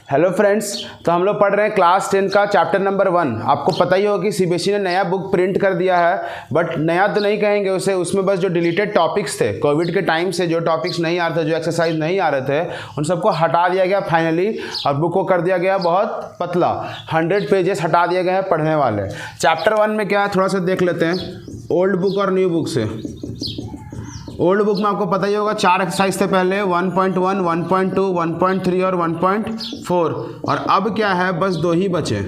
Hello friends, तो हम लोग पढ़ रहे हैं क्लास 10 का चैप्टर नंबर 1। आपको पता ही होगा कि सीबीएसई ने नया बुक प्रिंट कर दिया है, बट नया तो नहीं कहेंगे उसे। उसमें बस जो डिलीटेड टॉपिक्स थे कोविड के टाइम से, जो टॉपिक्स नहीं आ रहे थे, जो एक्सरसाइज नहीं आ रहे थे, उन सबको हटा दिया गया फाइनली, और बुक को कर दिया गया बहुत पतला। 100 पेजेस हटा दिए गए हैं पढ़ने वाले। चैप्टर 1 में क्या है थोड़ा सा देख लेते हैं, ओल्ड बुक और न्यू बुक से। ओल्ड बुक में आपको पता ही होगा 4 एक्सरसाइज थे पहले, 1.1, 1.2, 1.3 और 1.4, और अब क्या है बस 2 ही बचे।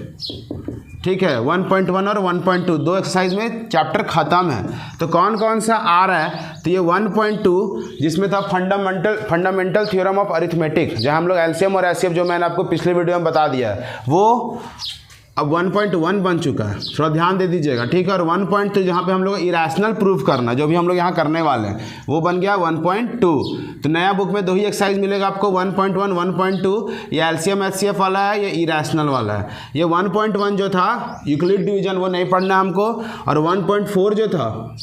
ठीक है, 1.1 और 1.2, 2 एक्सरसाइज में चैप्टर ख़त्म है। तो कौन कौन सा आ रहा है, तो ये 1.2 जिसमें था फंडामेंटल थ्योरम ऑफ अरिथमेटिक, जहाँ हम लोग एलसीएम और एचसीएफ जो मैंने आपको पिछले वीडियो में बता दिया है, वो अब 1.1 बन चुका है। थोड़ा ध्यान दे दीजिएगा, ठीक है। और 1.3 जहाँ पे हम लोग इरेशनल प्रूफ करना, जो भी हम लोग यहाँ करने वाले हैं, वो बन गया 1.2। तो नया बुक में 2 ही एक्सरसाइज मिलेगा आपको, 1.1, 1.2। ये एलसीएम एचसीएफ वाला है, ये इरेशनल वाला है। ये 1.1 जो था यूक्लिड डिवीजन, वो नहीं पढ़ना है हमको। और 1.4 जो था,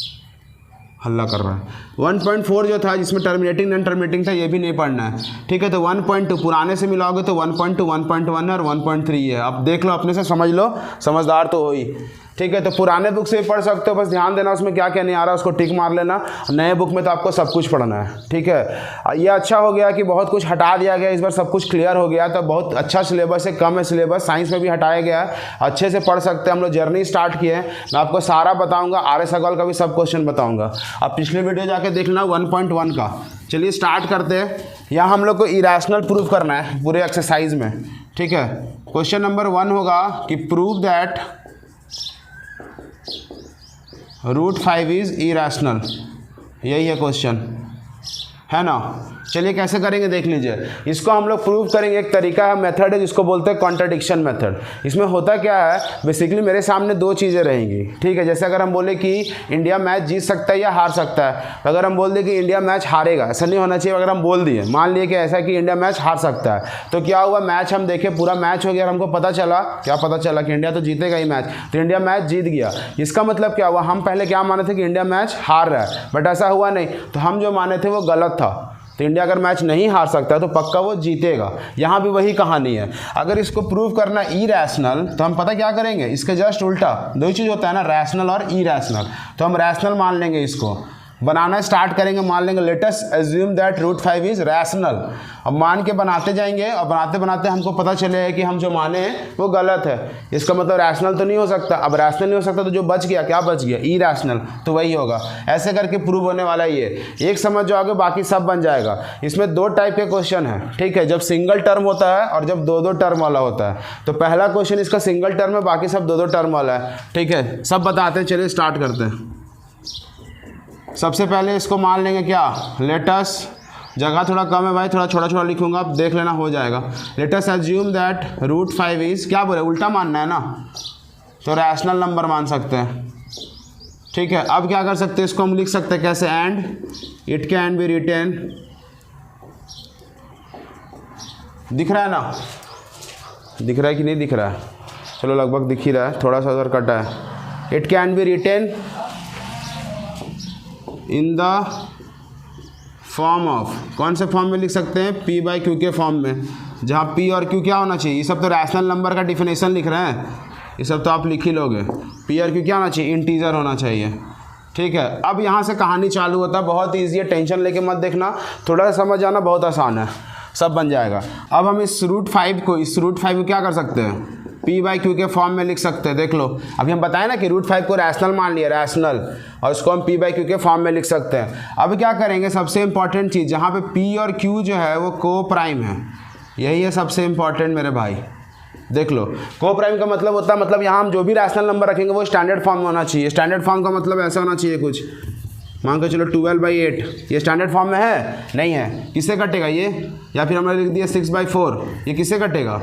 हल्ला कर रहा है, 1.4 जो था जिसमें टर्मिनेटिंग नॉन टर्मिनेटिंग था, ये भी नहीं पढ़ना है। ठीक है, तो 1.2 पुराने से मिलाओगे तो 1.2, 1.1 है और 1.3 है। अब देख लो, अपने से समझ लो, समझदार तो हो ही। ठीक है, तो पुराने बुक से भी पढ़ सकते हो, बस ध्यान देना उसमें क्या क्या नहीं आ रहा उसको टिक मार लेना। नए बुक में तो आपको सब कुछ पढ़ना है। ठीक है, ये अच्छा हो गया कि बहुत कुछ हटा दिया गया, इस बार सब कुछ क्लियर हो गया। तो बहुत अच्छा सिलेबस है, कम है सिलेबस, साइंस में भी हटाया गया है, अच्छे से पढ़ सकते हैं। हम लोग जर्नी स्टार्ट किए हैं, मैं आपको सारा बताऊँगा, आर्य सवाल का भी सब क्वेश्चन बताऊँगा। अब पिछले वीडियो जाके देखना 1.1 का। चलिए स्टार्ट करते हैं। यहाँ हम लोग को इरेशनल प्रूफ करना है पूरे एक्सरसाइज में। ठीक है, क्वेश्चन नंबर 1 होगा कि प्रूव दैट √5 इज इरेशनल। यही है क्वेश्चन, है ना। चलिए कैसे करेंगे देख लीजिए। इसको हम लोग प्रूव करेंगे, एक तरीका है, मेथड है, जिसको बोलते हैं कॉन्ट्रडिक्शन मेथड। इसमें होता क्या है, बेसिकली मेरे सामने 2 चीज़ें रहेंगी। ठीक है, जैसे अगर हम बोले कि इंडिया मैच जीत सकता है या हार सकता है, तो अगर हम बोल दें कि इंडिया मैच हारेगा, ऐसा नहीं होना चाहिए। अगर हम बोल दिए, मान लिए कि ऐसा कि इंडिया मैच हार सकता है, तो क्या हुआ, मैच हम देखें पूरा मैच हो गया और हमको पता चला, क्या पता चला कि इंडिया तो जीतेगा ही मैच, तो इंडिया मैच जीत गया। इसका मतलब क्या हुआ, हम पहले क्या माने थे कि इंडिया मैच हार रहा है, बट ऐसा हुआ नहीं। तो हम जो माने थे वो गलत था। तो इंडिया अगर मैच नहीं हार सकता है तो पक्का वो जीतेगा। यहाँ भी वही कहानी है। अगर इसको प्रूव करना इरेशनल, तो हम पता क्या करेंगे, इसके जस्ट उल्टा 2 चीज़ होता है ना, रैशनल और इरेशनल। तो हम रैशनल मान लेंगे, इसको बनाना स्टार्ट करेंगे, मान लेंगे let us assume that √5 is rational. अब मान के बनाते जाएंगे, और बनाते बनाते हमको पता चलेगा कि हम जो माने हैं वो गलत है। इसका मतलब रैशनल तो नहीं हो सकता। अब रैशनल नहीं हो सकता तो जो बच गया, क्या बच गया, इरेशनल, तो वही होगा। ऐसे करके प्रूव होने वाला ये एक समझ जाओगे, बाकी सब बन जाएगा। इसमें 2 टाइप के क्वेश्चन है। ठीक है, जब सिंगल टर्म होता है और जब 2-2 टर्म वाला होता है। तो पहला क्वेश्चन इसका सिंगल टर्म है, बाकी सब 2-2 टर्म वाला है। ठीक है, सब बताते हैं, चलिए स्टार्ट करते हैं। सबसे पहले इसको मान लेंगे क्या, लेटस, जगह थोड़ा कम है भाई, थोड़ा छोटा छोटा लिखूंगा, आप देख लेना हो जाएगा। लेटस अज्यूम दैट √5 इज, क्या बोले, उल्टा मानना है ना, तो रैशनल नंबर मान सकते हैं। ठीक है, अब क्या कर सकते हैं, इसको हम लिख सकते हैं कैसे, and it can be written, दिख रहा है ना, दिख रहा है कि नहीं दिख रहा है, चलो लगभग दिख ही रहा है, थोड़ा सा उधर कटा है। It can be written in the form of, कौन से फॉर्म में लिख सकते हैं, P/Q के फॉर्म में, जहाँ P और Q क्या होना चाहिए, ये सब तो रैशनल नंबर का डिफिनेशन लिख रहे हैं, ये सब तो आप लिख ही लोगे। P और Q क्या होना चाहिए, इंटीजर होना चाहिए। ठीक है, अब यहाँ से कहानी चालू होता है, बहुत ईजी है, टेंशन लेके मत देखना, थोड़ा सा समझ आना, बहुत आसान है, सब बन जाएगा। अब हम इस √5 को क्या कर सकते हैं, P/Q के फॉर्म में लिख सकते हैं। देख लो, अभी हम बताएं ना कि √5 को रैशनल मान लिया, रैशनल, और उसको हम P/Q के फॉर्म में लिख सकते हैं। अब क्या करेंगे, सबसे इंपॉर्टेंट चीज़, जहाँ पे P और Q जो है वो को प्राइम है, यही है सबसे इंपॉर्टेंट मेरे भाई। देख लो, को प्राइम का मतलब होता है, मतलब यहाँ हम जो भी रैशनल नंबर रखेंगे वो स्टैंडर्ड फॉर्म में होना चाहिए। स्टैंडर्ड फॉर्म का मतलब ऐसा होना चाहिए कुछ, मान के चलो 12/8, ये स्टैंडर्ड फॉर्म में है, नहीं है, किससे कटेगा ये, या फिर हमने लिख दिया 6/4, ये किससे कटेगा,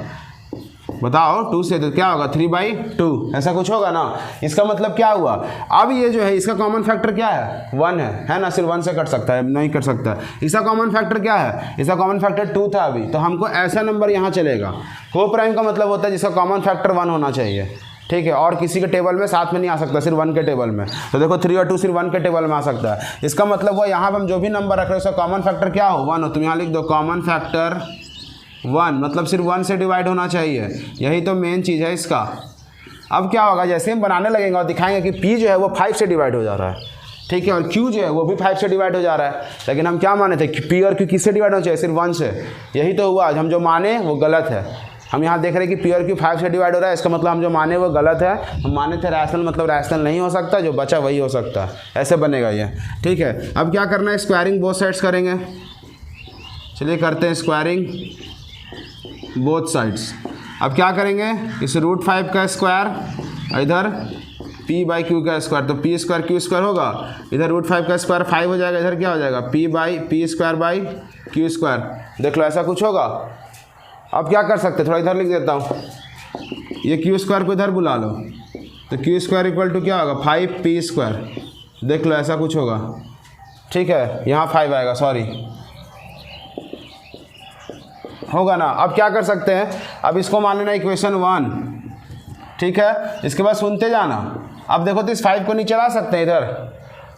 बताओ, 2 से, तो क्या होगा 3/2, ऐसा कुछ होगा ना। इसका मतलब क्या हुआ, अब ये जो है इसका कॉमन फैक्टर क्या है, 1 है ना, सिर्फ 1 से कट सकता है, नहीं कट सकता। इसका कॉमन फैक्टर क्या है, इसका कॉमन फैक्टर 2 था अभी, तो हमको ऐसा नंबर यहाँ चलेगा। को प्राइम का मतलब होता है जिसका कॉमन फैक्टर 1 होना चाहिए। ठीक है, और किसी के टेबल में साथ में नहीं आ सकता, सिर्फ 1 के टेबल में। तो देखो 3 और 2 सिर्फ 1 के टेबल में आ सकता है। इसका मतलब वो यहाँ पर हम जो भी नंबर रख रहे हैं उसका कॉमन फैक्टर क्या हो, 1 हो। तुम यहाँ लिख दो कॉमन फैक्टर 1, मतलब सिर्फ 1 से डिवाइड होना चाहिए। यही तो मेन चीज़ है इसका। अब क्या होगा, जैसे हम बनाने लगेंगे और दिखाएंगे कि P जो है वो 5 से डिवाइड हो जा रहा है, ठीक है, और Q जो है वो भी 5 से डिवाइड हो जा रहा है। लेकिन हम क्या माने थे कि P और Q किससे डिवाइड होना चाहिए, सिर्फ 1 से। यही तो हुआ, हम जो माने वो गलत है। हम यहाँ देख रहे हैं कि P और Q 5 से डिवाइड हो रहा है, इसका मतलब हम जो माने वो गलत है। हम माने थे रैशनल, मतलब रैशनल नहीं हो सकता, जो बचा वही हो सकता है। ऐसे बनेगा ये, ठीक है। अब क्या करना है, स्क्वायरिंग बोथ साइड्स करेंगे। चलिए करते हैं स्क्वायरिंग बोथ साइड्स। अब क्या करेंगे, इस √5 का स्क्वायर, इधर P/Q का स्क्वायर, तो P स्क्वायर Q स्क्वायर होगा, इधर √5 का स्क्वायर 5 हो जाएगा, इधर क्या हो जाएगा P स्क्वायर Q स्क्वायर। देख लो ऐसा कुछ होगा। अब क्या कर सकते हैं, थोड़ा इधर लिख देता हूँ, ये Q स्क्वायर को इधर बुला लो, तो Q स्क्वायर इक्वल टू क्या होगा 5P स्क्वायर। देख लो ऐसा कुछ होगा, ठीक है, यहाँ 5 आएगा, सॉरी, होगा ना। अब क्या कर सकते हैं, अब इसको मान लेना इक्वेशन 1, ठीक है। इसके बाद सुनते जाना। अब देखो तो इस 5 को नीचे ला सकते हैं, इधर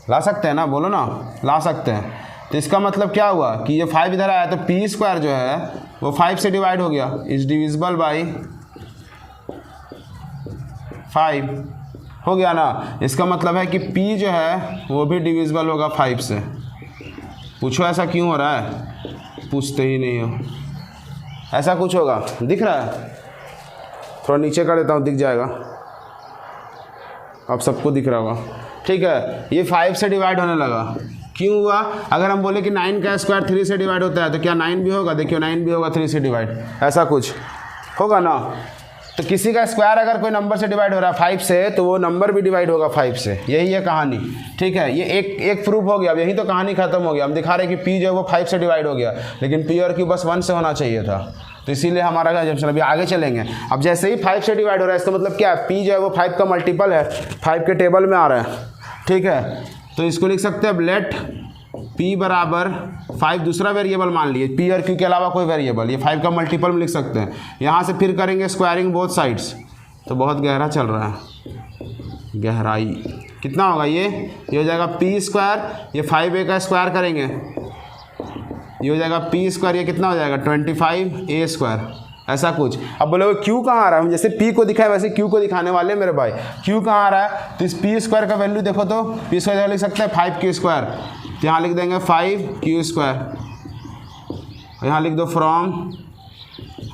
ला सकते हैं ना, बोलो ना, ला सकते हैं। तो इसका मतलब क्या हुआ कि ये 5 इधर आया, तो P स्क्वायर जो है वो 5 से डिवाइड हो गया, इज डिविजिबल बाई 5 हो गया ना। इसका मतलब है कि P जो है वो भी डिविजिबल होगा 5 से। पूछो ऐसा क्यों हो रहा है, पूछते ही नहीं हो। ऐसा कुछ होगा, दिख रहा है, थोड़ा नीचे कर देता हूँ, दिख जाएगा, अब सबको दिख रहा होगा, ठीक है। ये 5 से डिवाइड होने लगा, क्यों हुआ, अगर हम बोले कि 9 का स्क्वायर 3 से डिवाइड होता है, तो क्या 9 भी होगा, देखियो 9 भी होगा 3 से डिवाइड, ऐसा कुछ होगा ना। तो किसी का स्क्वायर अगर कोई नंबर से डिवाइड हो रहा है 5 से, तो वो नंबर भी डिवाइड होगा 5 से। यही है कहानी, ठीक है। ये एक प्रूफ हो गया। अब यही तो कहानी खत्म हो गया। हम दिखा रहे हैं कि P जो है वो 5 से डिवाइड हो गया, लेकिन P और Q बस 1 से होना चाहिए था। तो इसीलिए हमारा एजम्पशन, अभी आगे चलेंगे। अब जैसे ही 5 से डिवाइड हो रहा है, इसका मतलब क्या है, P जो है वो 5 का मल्टीपल है, 5 के टेबल में आ रहा है, ठीक है। तो इसको लिख सकते हैं, लेट P बराबर 5, दूसरा वेरिएबल मान लिए, P और Q के अलावा कोई वेरिएबल, ये 5 का मल्टीपल में लिख सकते हैं। यहाँ से फिर करेंगे स्क्वायरिंग बोथ साइड्स, तो बहुत गहरा चल रहा है, गहराई कितना होगा, ये हो जाएगा P स्क्वायर, ये 5A का स्क्वायर करेंगे, ये हो जाएगा P स्क्वायर, ये कितना हो जाएगा 25A स्क्वायर, ऐसा कुछ। अब बोले Q कहाँ आ रहा है, हम जैसे P को दिखाए वैसे Q को दिखाने वाले हैं मेरे भाई। Q कहाँ आ रहा है, तो इस P स्क्वायर का वैल्यू देखो, तो P स्क्वायर लिख सकते हैं 5Q स्क्वायर, तो यहाँ लिख देंगे 5Q स्क्वायर, यहाँ लिख दो फ्रॉम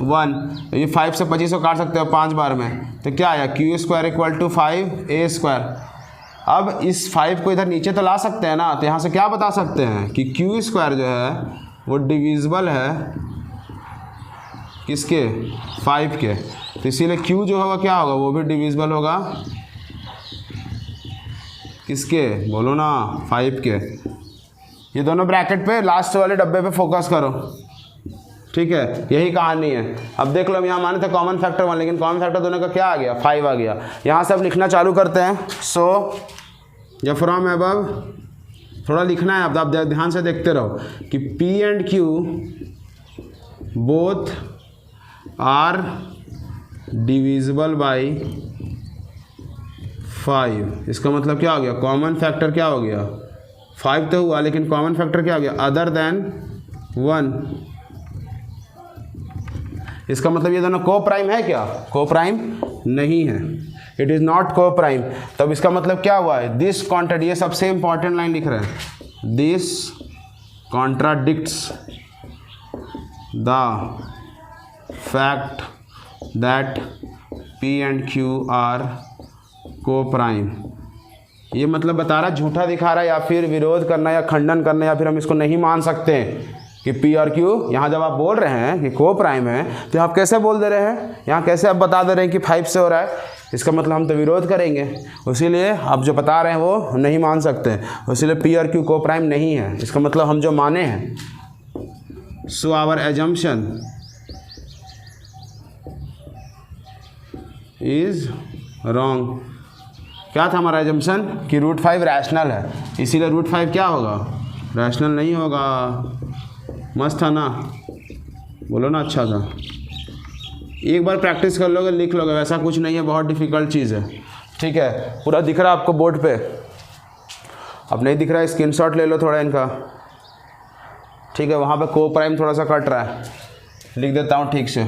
1, तो ये 5 से 25 को काट सकते हो 5 बार में, तो क्या आया Q square equal to 5A square. अब इस 5 को इधर नीचे तो ला सकते हैं ना, तो यहाँ से क्या बता सकते हैं कि Q स्क्वायर जो है वो डिविजिबल है किसके, 5 के। तो इसीलिए Q जो होगा क्या होगा, वो भी डिविजिबल होगा किसके, बोलो ना, 5 के। ये दोनों ब्रैकेट पे लास्ट वाले डब्बे पे फोकस करो, ठीक है, यही कहानी है। अब देख लो, हम यहाँ माने थे कॉमन फैक्टर 1, लेकिन कॉमन फैक्टर दोनों का क्या आ गया, 5 आ गया। यहाँ से अब लिखना चालू करते हैं। सो या फ्रॉम अबव, थोड़ा लिखना है, अब आप ध्यान से देखते रहो कि P and Q both are divisible by 5। इसका मतलब क्या हो गया, कॉमन फैक्टर क्या हो गया, 5 तो हुआ, लेकिन कॉमन फैक्टर क्या हो गया, अदर देन 1। इसका मतलब ये दोनों को प्राइम है क्या, को प्राइम नहीं है, इट इज़ नॉट को प्राइम। तब इसका मतलब क्या हुआ है, दिस कॉन्ट्राडिक्ट, ये सबसे इंपॉर्टेंट लाइन लिख रहे हैं, this contradicts the fact that P and Q are coprime. ये मतलब बता रहा, झूठा दिखा रहा है, या फिर विरोध करना या खंडन करना, या फिर हम इसको नहीं मान सकते हैं कि P और Q, यहाँ जब आप बोल रहे हैं कि को प्राइम है, तो आप कैसे बोल दे रहे हैं, यहाँ कैसे आप बता दे रहे हैं कि 5 से हो रहा है, इसका मतलब हम तो विरोध करेंगे। इसीलिए आप जो बता रहे हैं वो नहीं मान सकते, इसीलिए P और Q को प्राइम नहीं है, इसका मतलब हम जो माने हैं। So our assumption is wrong. क्या था हमारा एजम्पशन कि √5 रैशनल है, इसीलिए √5 क्या होगा, रैशनल नहीं होगा। मस्त था ना, बोलो ना, अच्छा था। एक बार प्रैक्टिस कर लोगे, लिख लोगे, वैसा कुछ नहीं है, बहुत डिफ़िकल्ट चीज़ है, ठीक है। पूरा दिख रहा है आपको बोर्ड पे, अब नहीं दिख रहा है स्क्रीनशॉट ले लो थोड़ा इनका, ठीक है। वहाँ पे को प्राइम थोड़ा सा कट रहा है, लिख देता हूँ ठीक से,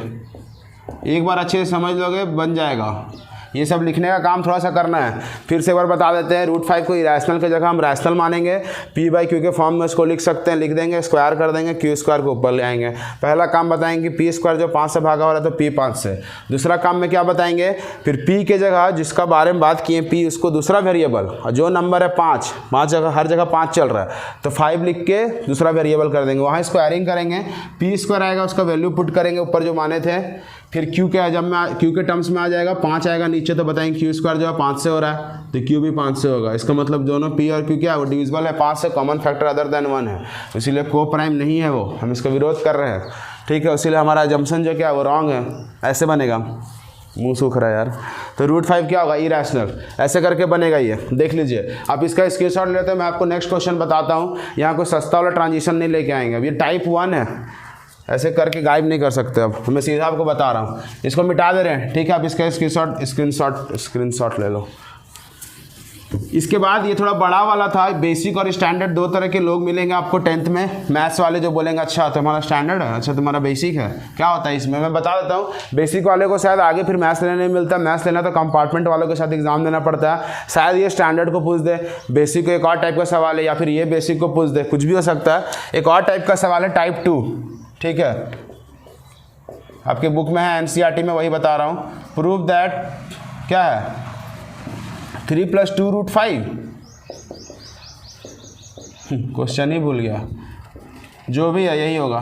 एक बार अच्छे से समझ लोगे बन जाएगा। ये सब लिखने का काम थोड़ा सा करना है। फिर से एक बार बता देते हैं, रूट 5 को इरेशनल की जगह हम रैशनल मानेंगे, पी बाई क्यू के फॉर्म में इसको लिख सकते हैं, लिख देंगे, स्क्वायर कर देंगे, क्यू स्क्वायर को ऊपर ले आएंगे। पहला काम बताएंगे पी स्क्वायर जो 5 से भागा हो रहा है तो पी 5 से। दूसरा काम में क्या बताएंगे, फिर पी के जगह जिसका बारे में बात किए पी, उसको दूसरा वेरिएबल, जो नंबर है 5 जगह, हर जगह 5 चल रहा है तो 5 लिख के दूसरा वेरिएबल कर देंगे, वहाँ स्क्वायरिंग करेंगे, पी स्क्वायर आएगा उसका वैल्यू पुट करेंगे ऊपर जो माने थे। फिर क्यू के जब में क्यू के टर्म्स में आ जाएगा 5 आएगा नीचे तो बताएंगे क्यू स्क्वायर जो है 5 से हो रहा है तो क्यू भी 5 से होगा। इसका मतलब दोनों पी और क्यू क्या है, वो डिविजिबल है 5 से, कॉमन फैक्टर अदर देन 1 है, इसीलिए को प्राइम नहीं है वो, हम इसका विरोध कर रहे हैं। ठीक है, इसीलिए हमारा जम्पसन जो क्या है वो रॉन्ग है, ऐसे बनेगा। मुंह सूख रहा है यार। तो रूट 5 क्या होगा, इरेशनल, ऐसे करके बनेगा ये, देख लीजिए। आप इसका स्क्रीनशॉट लेते हैं, मैं आपको नेक्स्ट क्वेश्चन बताता हूँ। यहाँ कोई सस्ता वाला ट्रांजिशन नहीं लेके आएंगे, अब ये टाइप 1 है, ऐसे करके गायब नहीं कर सकते। अब मैं सीधा आपको बता रहा हूँ, इसको मिटा दे रहे हैं। ठीक है, आप इसका स्क्रीनशॉट ले लो। इसके बाद ये थोड़ा बड़ा वाला था, बेसिक और स्टैंडर्ड, दो तरह के लोग मिलेंगे आपको 10th में। मैथ्स वाले जो बोलेंगे अच्छा तुम्हारा स्टैंडर्ड है, अच्छा तुम्हारा बेसिक है, क्या होता है इसमें मैं बता देता हूँ। बेसिक वाले को शायद आगे फिर मैथ्स लेने नहीं मिलता, मैथ्स लेना तो कंपार्टमेंट वालों के साथ एग्जाम देना पड़ता है। शायद ये स्टैंडर्ड को पूछ दे, बेसिक को एक और टाइप का सवाल है, या फिर ये बेसिक को पूछ दे, कुछ भी हो सकता है। एक और टाइप का सवाल है टाइप 2, ठीक है, आपके बुक में है, एनसीईआरटी में, वही बता रहा हूँ। प्रूव दैट क्या है 3 + 2 √5, क्वेश्चन ही भूल गया, जो भी है यही होगा।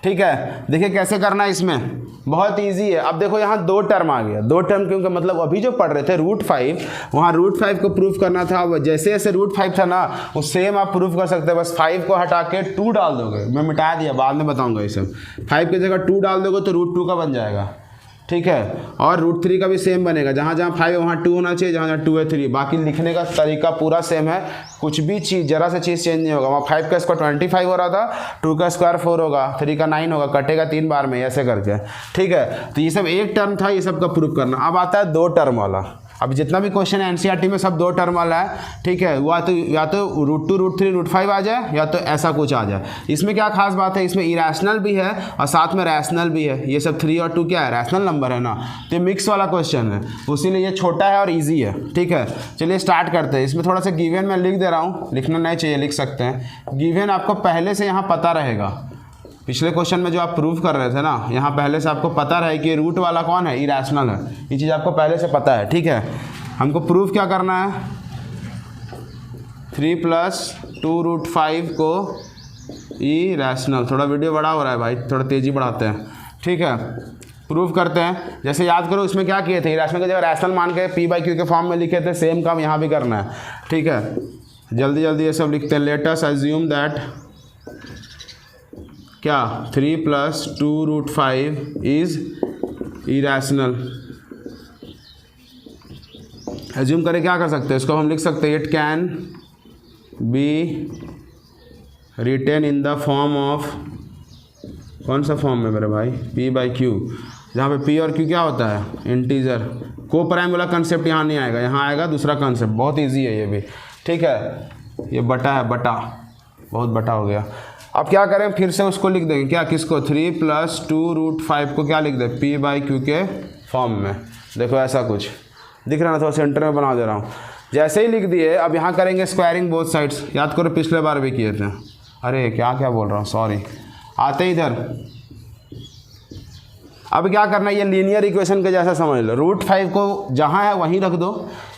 ठीक है, देखिए कैसे करना है, इसमें बहुत इजी है। अब देखो यहाँ 2 टर्म आ गया, 2 टर्म क्योंकि मतलब अभी जो पढ़ रहे थे √5, वहाँ √5 को प्रूफ करना था। जैसे जैसे √5 था ना, वो सेम आप प्रूफ कर सकते हैं, बस 5 को हटा के 2 डाल दोगे। मैं मिटा दिया, बाद में बताऊंगा ये सब। 5 की जगह 2 डाल दोगे तो √2 का बन जाएगा। ठीक है, और √3 का भी सेम बनेगा, जहाँ जहाँ 5 है वहाँ 2 होना चाहिए, जहाँ जहाँ 2 है 3। बाकी लिखने का तरीका पूरा सेम है, कुछ भी चीज़ जरा सा चीज़ चेंज नहीं होगा। वहाँ 5 का स्क्वायर 25 हो रहा था, 2 का स्क्वायर 4 होगा, 3 का 9 होगा, कटेगा 3 बार में, ऐसे करके। ठीक है, तो ये सब एक टर्म था, ये सब का प्रूफ करना। अब आता है 2 टर्म वाला। अब जितना भी क्वेश्चन है एनसीईआरटी में सब 2 टर्म वाला है। ठीक है, वो या तो √2 √3 √5 आ जाए, या तो ऐसा कुछ आ जाए। इसमें क्या खास बात है, इसमें इरेशनल भी है और साथ में रैशनल भी है। ये सब 3 और 2 क्या है, रैशनल नंबर है ना, तो मिक्स वाला क्वेश्चन है, उसीलिए ये छोटा है और ईजी है। ठीक है, चलिए स्टार्ट करते हैं। इसमें थोड़ा सा गिवन मैं लिख दे रहा हूँ, लिखना नहीं चाहिए, लिख सकते हैं। गिवन आपको पहले से यहाँ पता रहेगा, पिछले क्वेश्चन में जो आप प्रूफ कर रहे थे ना, यहाँ पहले से आपको पता रहे कि रूट वाला कौन है, इरेशनल है। ये चीज़ आपको पहले से पता है। ठीक है, हमको प्रूफ क्या करना है, 3 + 2 √5 को इरेशनल। थोड़ा वीडियो बड़ा हो रहा है भाई, थोड़ा तेज़ी बढ़ाते हैं। ठीक है, प्रूफ करते हैं। जैसे याद करो इसमें क्या किए थे, इरेशनल की जगह रैशनल मान के p/q के फॉर्म में लिखे थे, सेम काम यहाँ भी करना है। ठीक है, जल्दी जल्दी ये सब लिखते हैं। लेट अस अज्यूम दैट क्या 3 + 2 √5 इज इरेशनल। एज्यूम करके क्या कर सकते हैं, इसको हम लिख सकते हैं, it can be written in the form of, कौन सा फॉर्म है मेरे भाई, p/q, जहाँ पे p और q क्या होता है, इंटीजर। को प्राइम वाला कंसेप्ट यहाँ नहीं आएगा, यहाँ आएगा दूसरा कंसेप्ट, बहुत ईजी है ये भी। ठीक है, ये बटा है, बटा बहुत बटा हो गया। अब क्या करें, फिर से उसको लिख देंगे क्या, किसको, 3 + 2 √5 को क्या लिख दें, p/q के फॉर्म में। देखो ऐसा कुछ दिख रहा है ना, थोड़ा सेंटर में बना दे रहा हूँ। जैसे ही लिख दिए, अब यहाँ करेंगे स्क्वायरिंग बोथ साइड्स। याद करो पिछले बार भी किए थे, अरे क्या क्या बोल रहा हूँ, सॉरी। आते इधर, अब क्या करना है, ये लीनियर इक्वेशन के जैसा समझ लो। √5 को जहाँ है वहीं रख दो,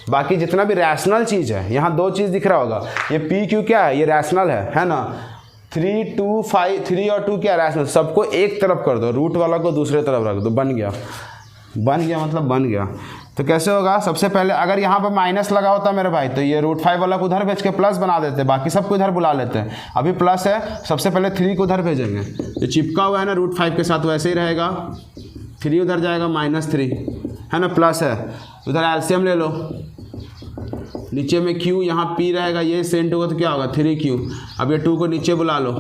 बाकी जितना भी रैशनल चीज़ है, यहाँ 2 चीज़ दिख रहा होगा, ये p/q क्या है, ये रैशनल है ना। 3 2 5 3 और 2 क्या रैशनल, सबको एक तरफ कर दो, रूट वाला को दूसरे तरफ रख दो, बन गया। बन गया मतलब बन गया। तो कैसे होगा, सबसे पहले अगर यहाँ पर माइनस लगा होता मेरे भाई, तो ये √5 वाला को उधर भेज के प्लस बना देते, बाकी सबको इधर बुला लेते हैं। अभी प्लस है, सबसे पहले 3 को उधर भेजेंगे, जो चिपका हुआ है ना √5 के साथ वैसे ही रहेगा। 3 उधर जाएगा, -3 है ना, प्लस है, उधर एलसीएम ले लो। नीचे में q, यहाँ p रहेगा, ये सेंट होगा तो क्या होगा, 3q। अब ये 2 को नीचे बुला लो,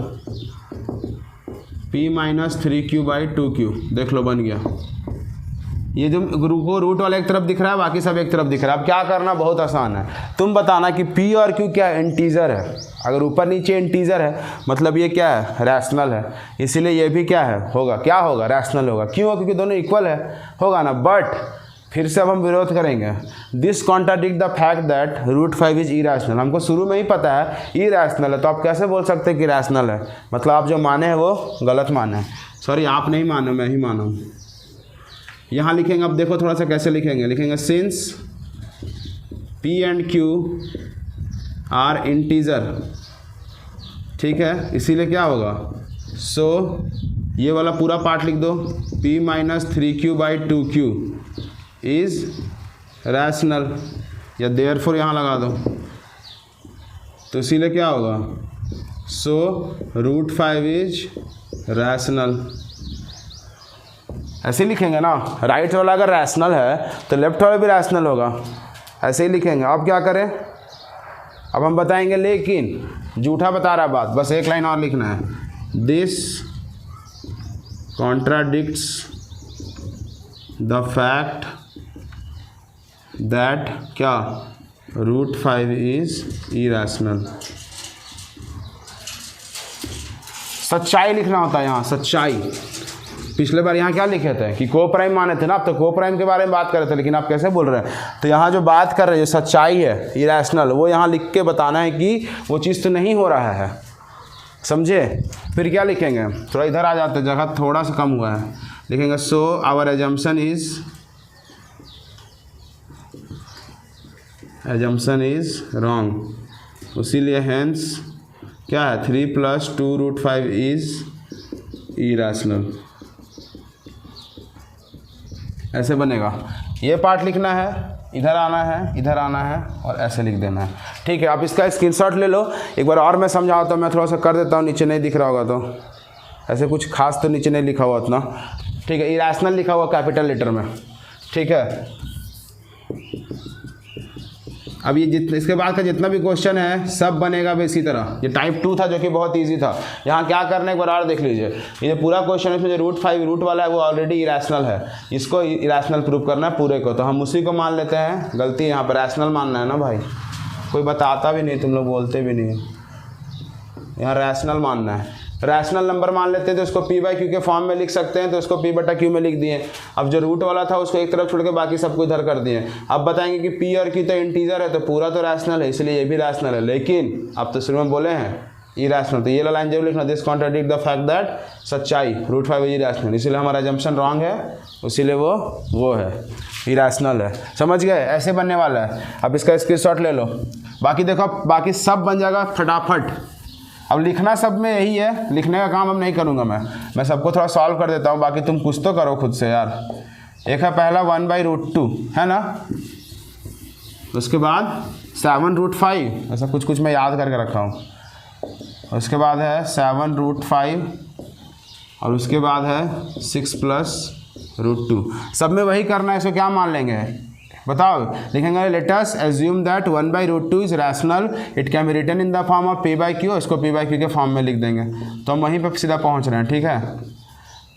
p - 3q/2q, देख लो बन गया। ये जो को रूट वाला एक तरफ दिख रहा है, बाकी सब एक तरफ दिख रहा है। अब क्या करना, बहुत आसान है। तुम बताना कि पी और क्यू क्या है, इंटीजर है। अगर ऊपर नीचे इंटीजर है मतलब ये क्या है, रैशनल है। इसीलिए ये भी क्या है, होगा, क्या होगा, रैशनल होगा। क्यों, क्योंकि दोनों इक्वल है, होगा ना। बट फिर से अब हम विरोध करेंगे, this contradict the fact that √5 is irrational. हमको शुरू में ही पता है इरैशनल है, तो आप कैसे बोल सकते हैं कि रैशनल है। मतलब आप जो माने हैं वो गलत माने हैं। सॉरी, आप नहीं मानो, मैं ही माना हूँ। यहाँ लिखेंगे, अब देखो थोड़ा सा कैसे लिखेंगे। लिखेंगे since P and Q are integer, ठीक है। इसीलिए क्या होगा, सो ये वाला पूरा पार्ट लिख दो, P - 3Q/2Q इज रैशनल, या देयरफॉर यहाँ लगा दो। तो इसीलिए क्या होगा, सो √5 इज रैशनल। ऐसे लिखेंगे ना, राइट वाला अगर रैशनल है तो लेफ्ट वाला भी रैशनल होगा, ऐसे ही लिखेंगे। अब क्या करें, अब हम बताएंगे, लेकिन झूठा बता रहा बात, बस एक लाइन और लिखना है। This contradicts the fact that क्या, √5 इज इरैशनल। सच्चाई लिखना होता है यहाँ, सच्चाई। पिछले बार यहाँ क्या लिखे थे कि को प्राइम माने थे ना, अब तो को प्राइम के बारे में बात कर रहे थे, लेकिन आप कैसे बोल रहे हैं। तो यहाँ जो बात कर रहे हैं, जो सच्चाई है इरैशनल, वो यहाँ लिख के बताना है कि वो चीज़ तो नहीं हो रहा है, समझे। फिर क्या लिखेंगे, थोड़ा इधर आ जाते, जगह थोड़ा सा कम हुआ है। लिखेंगे so our assumption is wrong. इसीलिए हेंस क्या है, 3 + 2 √5 इज इरैशनल। ऐसे बनेगा। ये पार्ट लिखना है, इधर आना है, इधर आना है और ऐसे लिख देना है, ठीक है। आप इसका स्क्रीनशॉट ले लो। एक बार और मैं समझाता हूँ, मैं थोड़ा सा कर देता हूँ, नीचे नहीं दिख रहा होगा तो। ऐसे कुछ खास तो नीचे नहीं लिखा हुआ उतना, ठीक है। इरैशनल लिखा हुआ कैपिटल लेटर में, ठीक है। अब ये इसके बाद का जितना भी क्वेश्चन है सब बनेगा भी इसी तरह। ये टाइप 2 था जो कि बहुत इजी था। यहाँ क्या करना है एक बार और देख लीजिए। ये जो पूरा क्वेश्चन है, इसमें जो √5 रूट वाला है वो ऑलरेडी इरैशनल है, इसको इरैशनल प्रूव करना है पूरे को। तो हम उसी को मान लेते हैं। गलती यहाँ पर रैशनल मानना है ना भाई, कोई बताता भी नहीं, तुम लोग बोलते भी नहीं। यहाँ रैशनल मानना है। रैशनल नंबर मान लेते हैं तो इसको P/Q के फॉर्म में लिख सकते हैं, तो इसको P/Q में लिख दिए। अब जो रूट वाला था उसको एक तरफ छोड़ के बाकी सबको इधर कर दिए। अब बताएंगे कि P और Q तो इंटीजर है, तो पूरा तो रैशनल है, इसलिए ये भी रैशनल है। लेकिन अब तो शुरू में बोले हैं इरैशनल, तो ये लाइन जरूर लिखना, this contradict the fact that, सच्चाई, √5 इज इरैशनल। इसीलिए हमारा अजम्पशन रॉन्ग है, इसीलिए वो है इरैशनल है। समझ गए, ऐसे बनने वाला है। अब इसका स्क्रीनशॉट ले लो। बाकी देखो, बाकी सब बन जाएगा फटाफट। अब लिखना सब में यही है, लिखने का काम अब नहीं करूँगा मैं सबको थोड़ा सॉल्व कर देता हूँ, बाकी तुम कुछ तो करो खुद से यार। एक है पहला 1/√2 है ना, उसके बाद 7√5, ऐसा कुछ मैं याद करके रखा हूँ। उसके बाद है 7√5 और उसके बाद है 6 + √2। सब में वही करना है। इसको क्या मान लेंगे बताओ, लिखेंगे let us assume that 1/√2 is rational, it can be written in the form of P/Q। इसको P/Q के फॉर्म में लिख देंगे, तो हम वहीं पर सीधा पहुंच रहे हैं, ठीक है।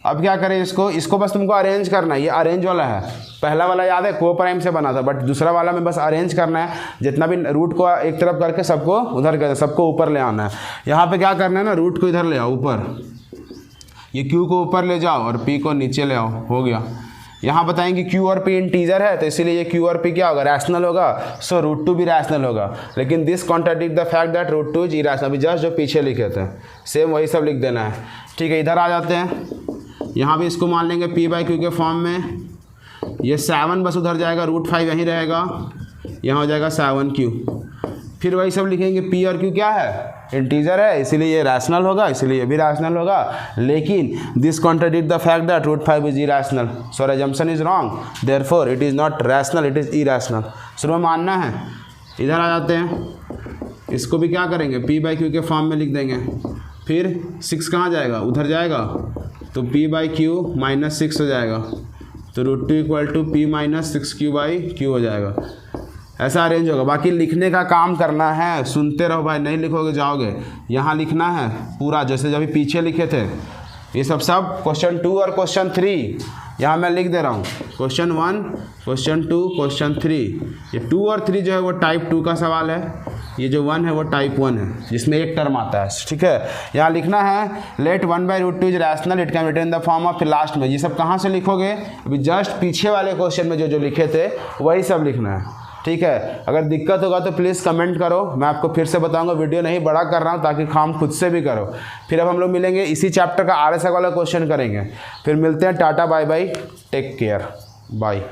अब क्या करें, इसको बस तुमको अरेंज करना है। ये अरेंज वाला है, पहला वाला याद है को प्राइम से बना था, बट दूसरा वाला में बस अरेंज करना है। जितना भी रूट को एक तरफ करके सबको उधर कर, सबको ऊपर ले आना है। यहाँ पे क्या करना है ना, रूट को इधर ले आओ ऊपर, ये Q को ऊपर ले जाओ और P को नीचे ले आओ, हो गया। यहाँ बताएंगे Q और P इंटीजर है, तो इसीलिए ये Q और P क्या होगा, रैशनल होगा। सो √2 भी रैशनल होगा। लेकिन this contradict the fact that √2 is irrational. अभी जस्ट जो पीछे लिखे थे सेम वही सब लिख देना है, ठीक है। इधर आ जाते हैं, यहाँ भी इसको मान लेंगे P/Q के फॉर्म में। ये 7 बस उधर जाएगा, √5 यहीं रहेगा, यहाँ हो जाएगा 7Q। फिर वही सब लिखेंगे, P और Q क्या है, इंटीजर है, इसीलिए ये रैशनल होगा, इसीलिए ये भी रैशनल होगा। लेकिन this contradict the fact that √5 is irrational, so assumption is wrong, therefore it is not rational, it is irrational. शुरू में मानना है। इधर आ जाते हैं, इसको भी क्या करेंगे, P/Q के फॉर्म में लिख देंगे। फिर 6 कहाँ जाएगा, उधर जाएगा, तो P/Q - 6 हो जाएगा, तो √2 = P - 6Q/Q हो जाएगा। ऐसा अरेंज होगा। बाकी लिखने का काम करना है, सुनते रहो भाई, नहीं लिखोगे जाओगे। यहाँ लिखना है पूरा, जैसे जब पीछे लिखे थे ये सब क्वेश्चन 2 और क्वेश्चन 3 यहाँ मैं लिख दे रहा हूँ। Question 1, question 2, question 3। ये 2 और 3 जो है वो टाइप 2 का सवाल है, ये जो 1 है वो टाइप 1 है, जिसमें एक टर्म आता है। ठीक है, यहाँ लिखना है let 1/√2 is rational, it can be written in the form of, फिर लास्ट में ये सब कहाँ से लिखोगे, अभी जस्ट पीछे वाले क्वेश्चन में जो लिखे थे वही सब लिखना है। ठीक है, अगर दिक्कत होगा तो प्लीज़ कमेंट करो, मैं आपको फिर से बताऊंगा, वीडियो नहीं बड़ा कर रहा हूं ताकि काम खुद से भी करो। फिर अब हम लोग मिलेंगे, इसी चैप्टर का RSI वाला क्वेश्चन करेंगे। फिर मिलते हैं, tata bye bye, take care, bye.